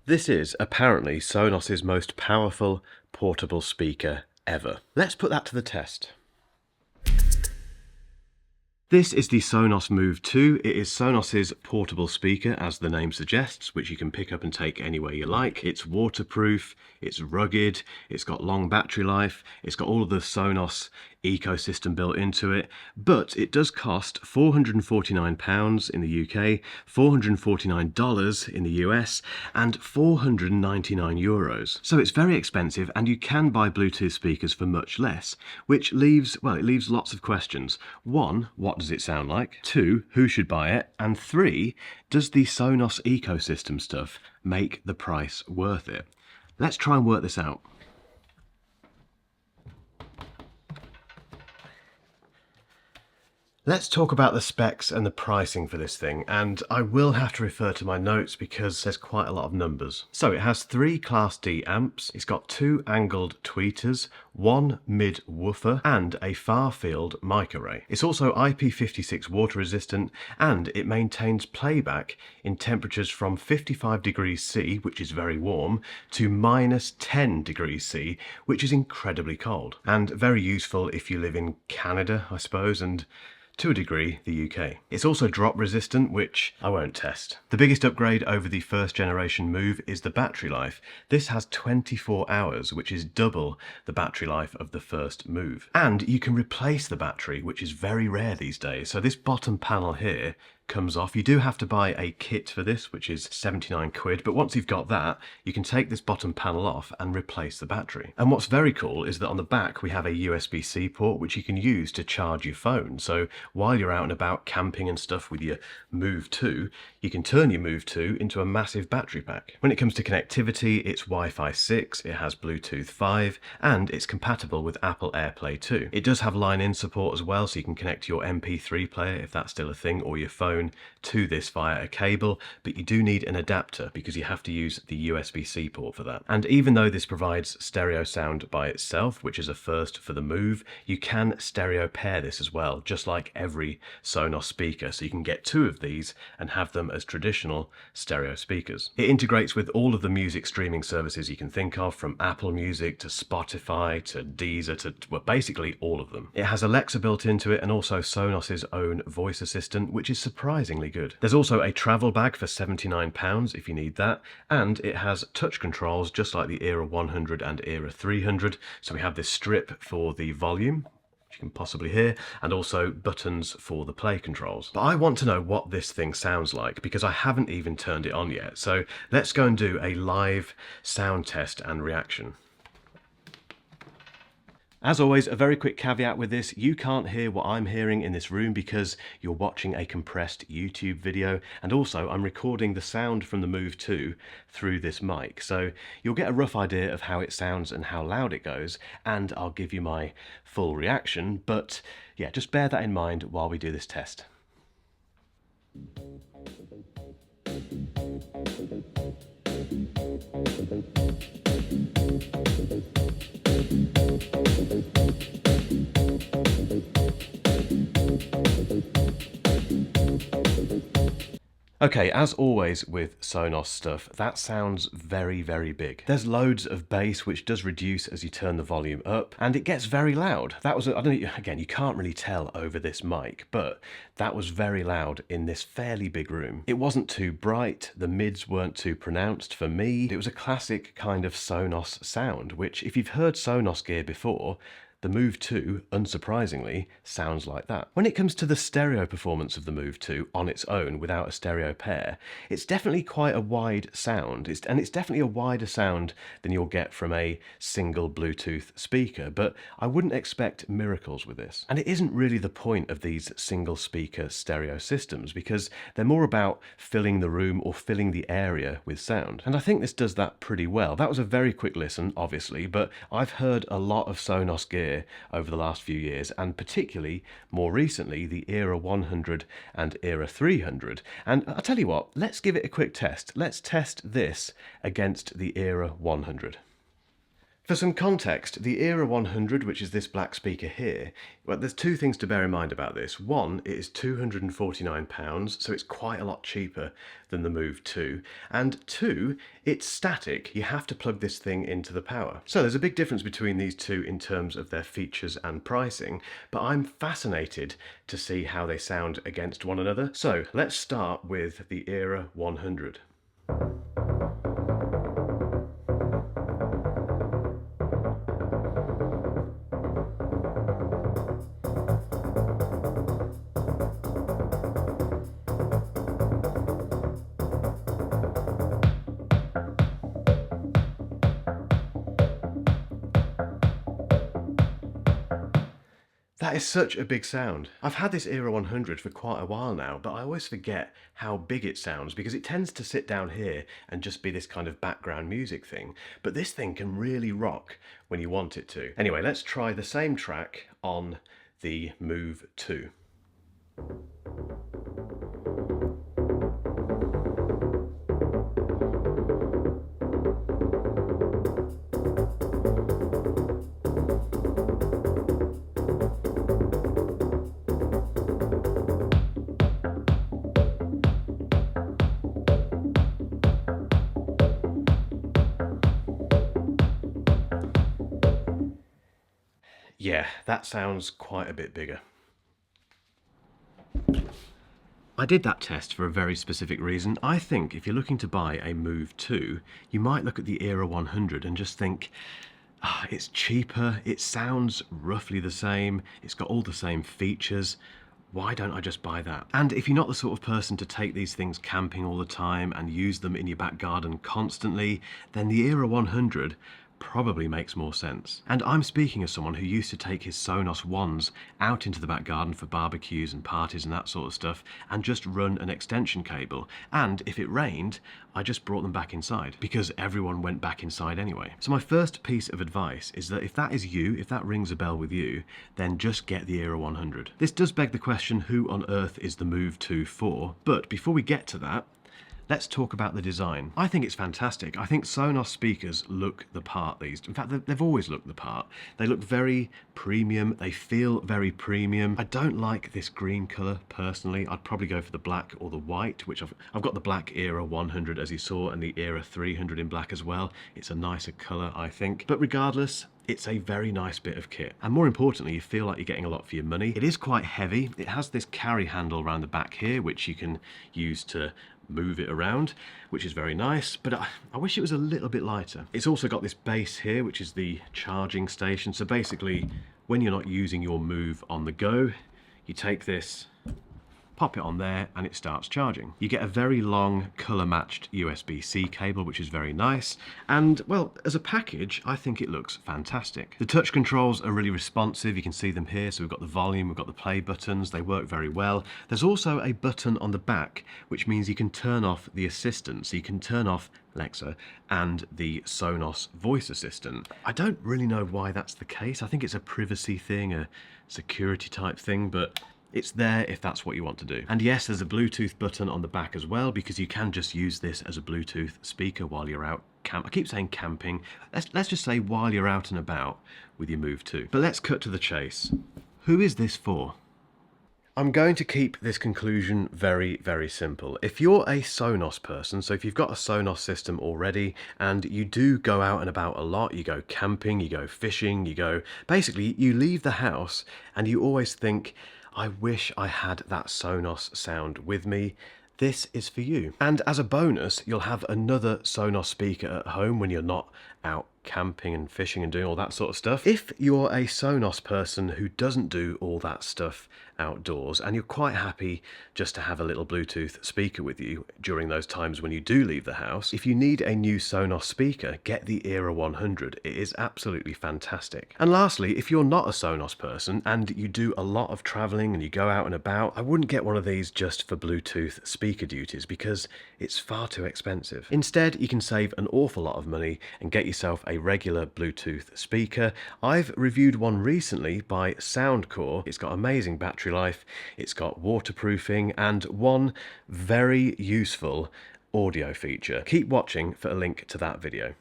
This is apparently Sonos's most powerful portable speaker ever. Let's put that to the test. This is the Sonos Move 2. It is Sonos's portable speaker, as the name suggests, which you can pick up and take anywhere you like. It's waterproof, it's rugged, it's got long battery life, it's got all of the Sonos ecosystem built into it, but it does cost £449 in the UK, $449 in the US, and €499. So it's very expensive, and you can buy Bluetooth speakers for much less, which leaves, well, it leaves lots of questions. One, what does it sound like? Two, who should buy it? And three, does the Sonos ecosystem stuff make the price worth it? Let's try and work this out. Let's talk about the specs and the pricing for this thing, and I will have to refer to my notes because there's quite a lot of numbers. So it has 3 Class D amps, it's got 2 angled tweeters, 1 mid woofer, and a far field mic array. It's also IP56 water resistant, and it maintains playback in temperatures from 55 degrees C, which is very warm, to -10 degrees C, which is incredibly cold, and very useful if you live in Canada, I suppose, and to a degree, the UK. It's also drop resistant, which I won't test. The biggest upgrade over the first generation Move is the battery life. This has 24 hours, which is double the battery life of the first Move. And you can replace the battery, which is very rare these days. So this bottom panel here comes off. You do have to buy a kit for this, which is 79 quid, but once you've got that, you can take this bottom panel off and replace the battery. And what's very cool is that on the back we have a USB-C port which you can use to charge your phone. So while you're out and about camping and stuff with your Move 2, you can turn your Move 2 into a massive battery pack. When it comes to connectivity, it's Wi-Fi 6, it has Bluetooth 5, and it's compatible with Apple AirPlay 2. It does have line-in support as well, so you can connect your MP3 player, if that's still a thing, or your phone to this via a cable, but you do need an adapter because you have to use the USB-C port for that. And even though this provides stereo sound by itself, which is a first for the Move, you can stereo pair this as well, just like every Sonos speaker, so you can get 2 of these and have them as traditional stereo speakers. It integrates with all of the music streaming services you can think of, from Apple Music to Spotify to Deezer to, well, basically all of them. It has Alexa built into it and also Sonos's own voice assistant, which is surprisingly good. There's also a travel bag for £79 if you need that, and it has touch controls just like the Era 100 and Era 300. So we have this strip for the volume, you can possibly hear, and also buttons for the play controls. But I want to know what this thing sounds like because I haven't even turned it on yet. So let's go and do a live sound test and reaction. As always, a very quick caveat with this: you can't hear what I'm hearing in this room because you're watching a compressed YouTube video, and also I'm recording the sound from the Move 2 through this mic, so you'll get a rough idea of how it sounds and how loud it goes, and I'll give you my full reaction, but yeah, just bear that in mind while we do this test. Okay, as always with Sonos stuff, that sounds very, very big. There's loads of bass, which does reduce as you turn the volume up, and it gets very loud. That was, I don't know, again, you can't really tell over this mic, but that was very loud in this fairly big room. It wasn't too bright, the mids weren't too pronounced for me. It was a classic kind of Sonos sound, which if you've heard Sonos gear before, the Move 2, unsurprisingly, sounds like that. When it comes to the stereo performance of the Move 2 on its own without a stereo pair, it's definitely quite a wide sound, and it's definitely a wider sound than you'll get from a single Bluetooth speaker, but I wouldn't expect miracles with this. And it isn't really the point of these single speaker stereo systems because they're more about filling the room or filling the area with sound. And I think this does that pretty well. That was a very quick listen, obviously, but I've heard a lot of Sonos gear over the last few years, and particularly more recently the Era 100 and Era 300, and I'll tell you what, let's give it a quick test. Let's test this against the Era 100. For some context, the Era 100, which is this black speaker here, well, there's two things to bear in mind about this. One, it is £249, so it's quite a lot cheaper than the Move 2. And two, it's static. You have to plug this thing into the power. So there's a big difference between these two in terms of their features and pricing, but I'm fascinated to see how they sound against one another. So let's start with the Era 100. That is such a big sound. I've had this Era 100 for quite a while now, but I always forget how big it sounds because it tends to sit down here and just be this kind of background music thing. But this thing can really rock when you want it to. Anyway, let's try the same track on the Move 2. Yeah, that sounds quite a bit bigger. I did that test for a very specific reason. I think if you're looking to buy a Move 2, you might look at the Era 100 and just think, it's cheaper, it sounds roughly the same, it's got all the same features. Why don't I just buy that? And if you're not the sort of person to take these things camping all the time and use them in your back garden constantly, then the Era 100 probably makes more sense. And I'm speaking as someone who used to take his Sonos Ones out into the back garden for barbecues and parties and that sort of stuff and just run an extension cable. And if it rained, I just brought them back inside because everyone went back inside anyway. So my first piece of advice is that if that is you, if that rings a bell with you, then just get the Era 100. This does beg the question, who on earth is the Move 2 for? But before we get to that, let's talk about the design. I think it's fantastic. I think Sonos speakers look the part these. In fact, they've always looked the part. They look very premium. They feel very premium. I don't like this green color personally. I'd probably go for the black or the white, which I've got the black Era 100 as you saw and the Era 300 in black as well. It's a nicer color, I think. But regardless, it's a very nice bit of kit. And more importantly, you feel like you're getting a lot for your money. It is quite heavy. It has this carry handle around the back here, which you can use to move it around, which is very nice, but I wish it was a little bit lighter. It's also got this base here, which is the charging station. So basically, when you're not using your Move on the go, you take this, pop it on there and it starts charging. You get a very long colour matched USB-C cable, which is very nice. And well, as a package, I think it looks fantastic. The touch controls are really responsive. You can see them here. So we've got the volume, we've got the play buttons. They work very well. There's also a button on the back, which means you can turn off the assistant. So you can turn off Alexa and the Sonos voice assistant. I don't really know why that's the case. I think it's a privacy thing, a security type thing, but it's there if that's what you want to do. And yes, there's a Bluetooth button on the back as well, because you can just use this as a Bluetooth speaker while you're out I keep saying camping. Let's just say while you're out and about with your Move 2. But let's cut to the chase. Who is this for? I'm going to keep this conclusion very, very simple. If you're a Sonos person, so if you've got a Sonos system already and you do go out and about a lot, you go camping, you go fishing, basically you leave the house and you always think, I wish I had that Sonos sound with me. This is for you. And as a bonus, you'll have another Sonos speaker at home when you're not out camping and fishing and doing all that sort of stuff. If you're a Sonos person who doesn't do all that stuff outdoors and you're quite happy just to have a little Bluetooth speaker with you during those times when you do leave the house, if you need a new Sonos speaker, get the Era 100. It is absolutely fantastic. And lastly, if you're not a Sonos person and you do a lot of traveling and you go out and about, I wouldn't get one of these just for Bluetooth speaker duties because it's far too expensive. Instead, you can save an awful lot of money and get yourself a regular Bluetooth speaker. I've reviewed one recently by Soundcore. It's got amazing battery life, it's got waterproofing, and one very useful audio feature. Keep watching for a link to that video.